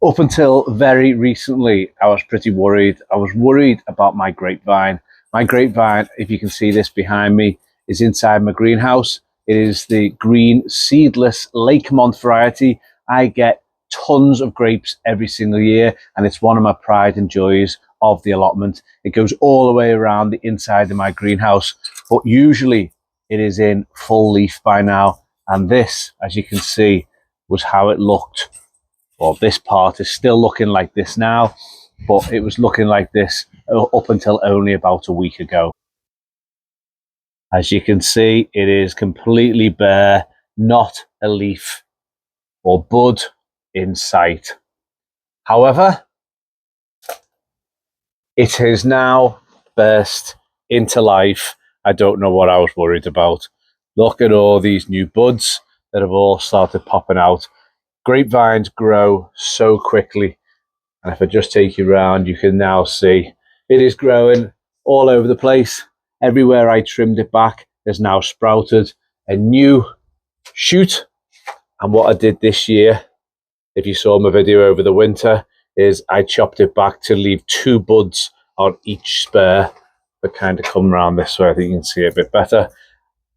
Up until very recently, I was pretty worried. I was worried about my grapevine. My grapevine, if you can see this behind me, is inside my greenhouse. It is the green seedless Lakemont variety. I get tons of grapes every single year, and it's one of my pride and joys of the allotment. It goes all the way around the inside of my greenhouse, but usually it is in full leaf by now. And this, as you can see, was how it looked. Well, this part is still looking like this now, but it was looking like this up until only about a week ago. As you can see, it is completely bare, not a leaf or bud in sight. However, it has now burst into life. I don't know what I was worried about. Look at all these new buds that have all started popping out. Grapevines grow so quickly, and if I just take you around, you can now see it is growing all over the place. Everywhere I trimmed it back has now sprouted a new shoot. And what I did this year, if you saw my video over the winter, is I chopped it back to leave 2 buds on each spur. But kind of come around this way, I think you can see it a bit better.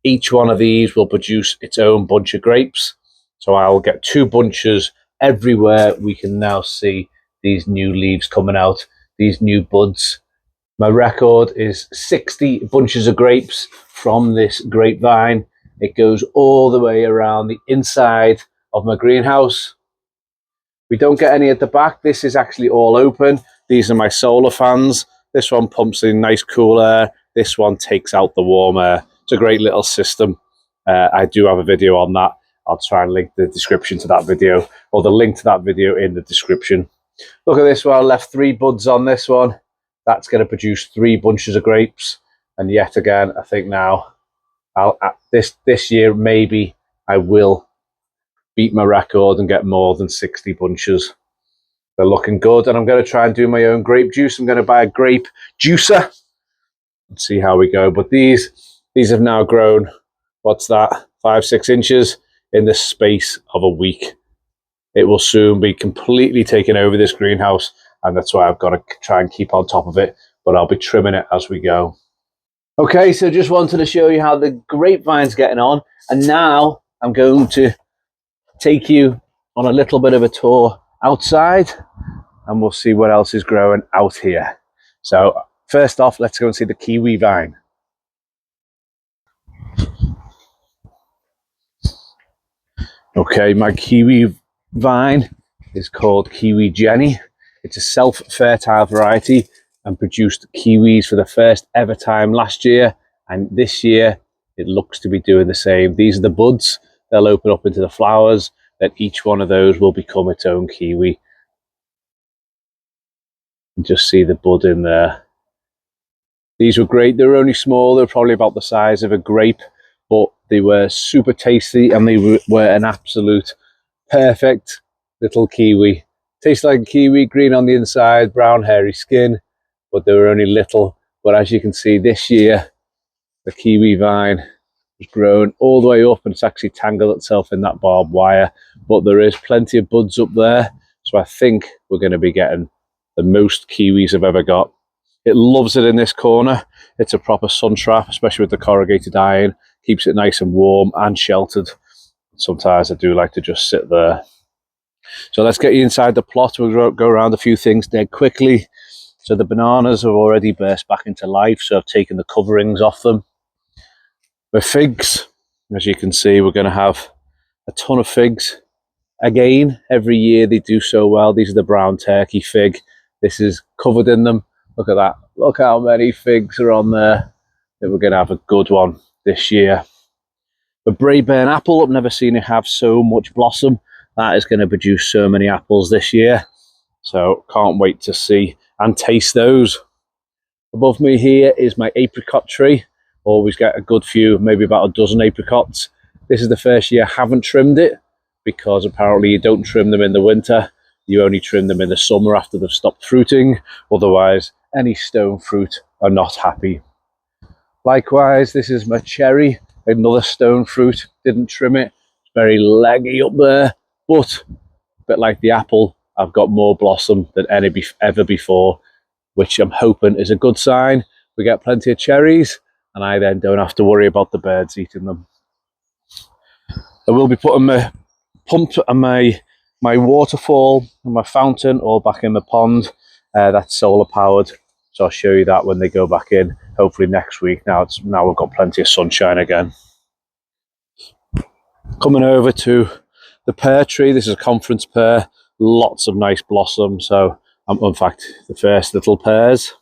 Each one of these will produce its own bunch of grapes. So I'll get 2 bunches everywhere. We can now see these new leaves coming out, these new buds. My record is 60 bunches of grapes from this grapevine. It goes all the way around the inside of my greenhouse. We don't get any at the back. This is actually all open. These are my solar fans. This one pumps in nice cool air. This one takes out the warm air. It's a great little system. I do have a video on that. I'll try and link the description to that video, or the link to that video in the description. Look at this one. I left 3 buds on this one. That's going to produce 3 bunches of grapes. And yet again, I think now, this year, maybe I will beat my record and get more than 60 bunches. They're looking good, and I'm going to try and do my own grape juice. I'm going to buy a grape juicer and see how we go. But these have now grown, what's that, 5-6 inches in the space of a week. It will soon be completely taking over this greenhouse, and that's why I've got to try and keep on top of it, but I'll be trimming it as we go. Okay, so just wanted to show you how the grapevine's getting on, and now I'm going to take you on a little bit of a tour outside, and we'll see what else is growing out here. So first off, let's go and see the kiwi vine. Okay, my kiwi vine is called Kiwi Jenny. It's a self-fertile variety and produced kiwis for the first ever time last year, and this year it looks to be doing the same. These are the buds. They'll open up into the flowers, then each one of those will become its own kiwi. Just see the bud in there. These were great. They were only small. They were probably about the size of a grape, but they were super tasty, and they were an absolute perfect little kiwi. Tastes like a kiwi, green on the inside, brown hairy skin, but they were only little. But as you can see, this year the kiwi vine has grown all the way up, and it's actually tangled itself in that barbed wire, but there is plenty of buds up there, so I think we're going to be getting the most kiwis I've ever got. It loves it in this corner. It's a proper sun trap, especially with the corrugated iron. Keeps it nice and warm and sheltered. Sometimes I do like to just sit there. So let's get you inside the plot. We'll go around a few things dead quickly. So the bananas have already burst back into life, so I've taken the coverings off them. The figs, as you can see, we're going to have a ton of figs. Again, every year they do so well. These are the brown turkey fig. This is covered in them. Look at that. Look how many figs are on there. That we're going to have a good one this year. The Braeburn apple, I've never seen it have so much blossom. That is going to produce so many apples this year. So can't wait to see and taste those. Above me here is my apricot tree. Always get a good few, maybe about a dozen apricots. This is the first year I haven't trimmed it, because apparently you don't trim them in the winter. You only trim them in the summer after they've stopped fruiting. Otherwise, any stone fruit are not happy. Likewise, this is my cherry, another stone fruit. Didn't trim it. It's very leggy up there, but a bit like the apple, I've got more blossom than ever before, which I'm hoping is a good sign. We get plenty of cherries, and I then don't have to worry about the birds eating them. I will be putting my pump and my waterfall and my fountain all back in the pond. That's solar powered, so I'll show you that when they go back in, hopefully next week. Now we've got plenty of sunshine again. Coming over to the pear tree. This is a conference pear, lots of nice blossom. So in fact, the first little pears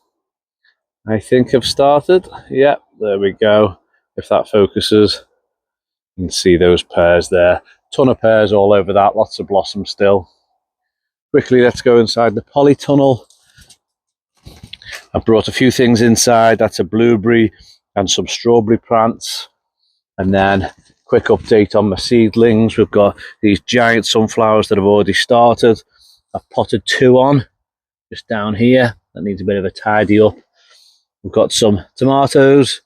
I think have started. Yep, there we go. If that focuses, you can see those pears there. Ton of pears all over that, lots of blossom still. Quickly, let's go inside the polytunnel. I've brought a few things inside. That's a blueberry and some strawberry plants. And then quick update on my seedlings. We've got these giant sunflowers that have already started. I've potted 2 on just down here. That needs a bit of a tidy up. We've got some tomatoes.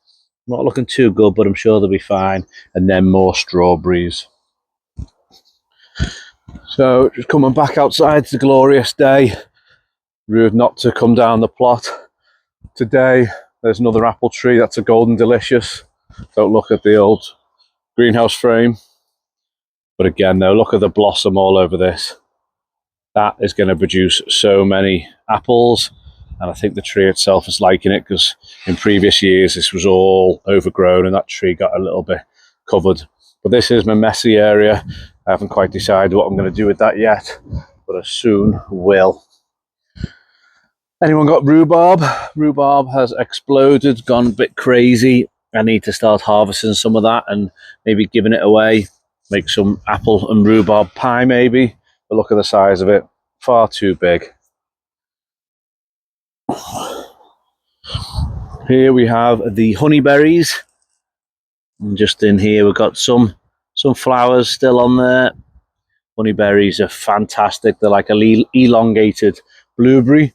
Not looking too good, but I'm sure they'll be fine. And then more strawberries. So just coming back outside, it's a glorious day. Rude not to come down the plot. Today, there's another apple tree. That's a Golden Delicious. Don't look at the old greenhouse frame. But again, though, look at the blossom all over this. That is going to produce so many apples. And I think the tree itself is liking it, because in previous years, this was all overgrown and that tree got a little bit covered. But this is my messy area. I haven't quite decided what I'm going to do with that yet, but I soon will. Anyone got rhubarb? Rhubarb has exploded, gone a bit crazy. I need to start harvesting some of that and maybe giving it away. Make some apple and rhubarb pie maybe. But look at the size of it, far too big. Here we have the honeyberries. And just in here we've got some flowers still on there. Honeyberries are fantastic. They're like a elongated blueberry.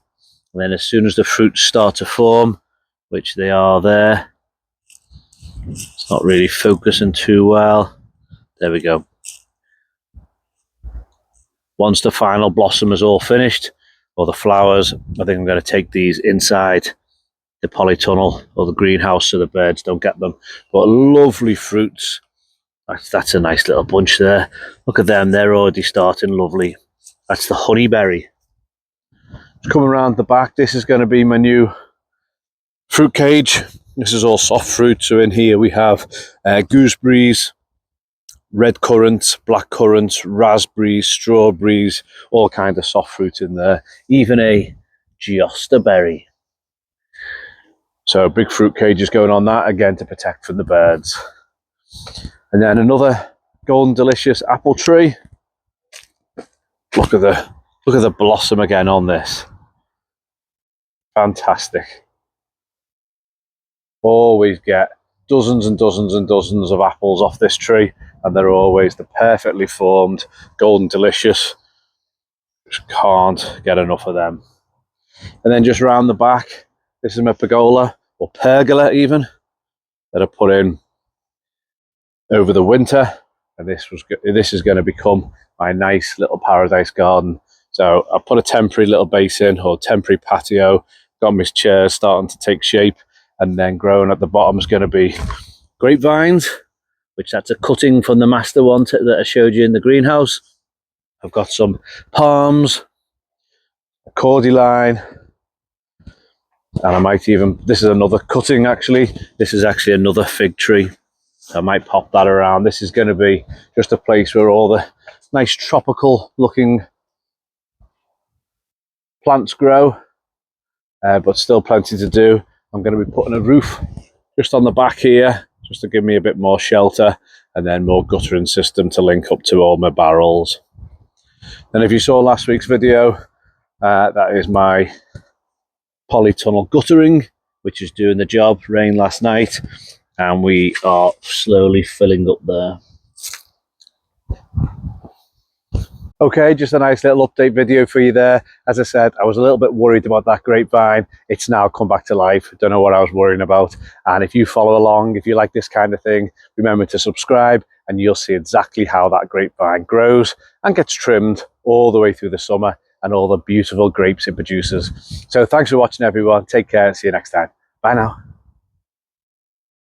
And then as soon as the fruits start to form, which they are there, it's not really focusing too well. There we go. Once the final blossom is all finished, or the flowers, I think I'm going to take these inside the polytunnel or the greenhouse so the birds don't get them. But lovely fruits. That's a nice little bunch there. Look at them, they're already starting lovely. That's the honeyberry. Coming around the back, this is going to be my new fruit cage. This is all soft fruit. So in here we have gooseberries, red currants, black currants, raspberries, strawberries, all kinds of soft fruit in there. Even a berry. So big fruit cages going on that, again to protect from the birds. And then another Golden Delicious apple tree. Look at the blossom again on this. Fantastic. Always get dozens and dozens and dozens of apples off this tree, and they're always the perfectly formed Golden Delicious. Just can't get enough of them. And then just round the back, this is my pergola, or pergola even, that I put in over the winter, and this is going to become my nice little paradise garden. So I put a temporary little base in, or temporary patio, got my chairs starting to take shape, and then growing at the bottom is going to be grapevines, which that's a cutting from the master one that I showed you in the greenhouse. I've got some palms, a cordyline, and I might even, this is another cutting actually, this is actually another fig tree. So I might pop that around. This is going to be just a place where all the nice tropical looking plants grow, but still plenty to do. I'm going to be putting a roof just on the back here, just to give me a bit more shelter, and then more guttering system to link up to all my barrels. And if you saw last week's video, that is my polytunnel guttering, which is doing the job. Rained last night, and we are slowly filling up there. Okay, just a nice little update video for you there. As I said, I was a little bit worried about that grapevine. It's now come back to life. Don't know what I was worrying about. And if you follow along, if you like this kind of thing, remember to subscribe, and you'll see exactly how that grapevine grows and gets trimmed all the way through the summer. and all the beautiful grapes it produces. So thanks for watching, everyone. Take care and see you next time. Bye now.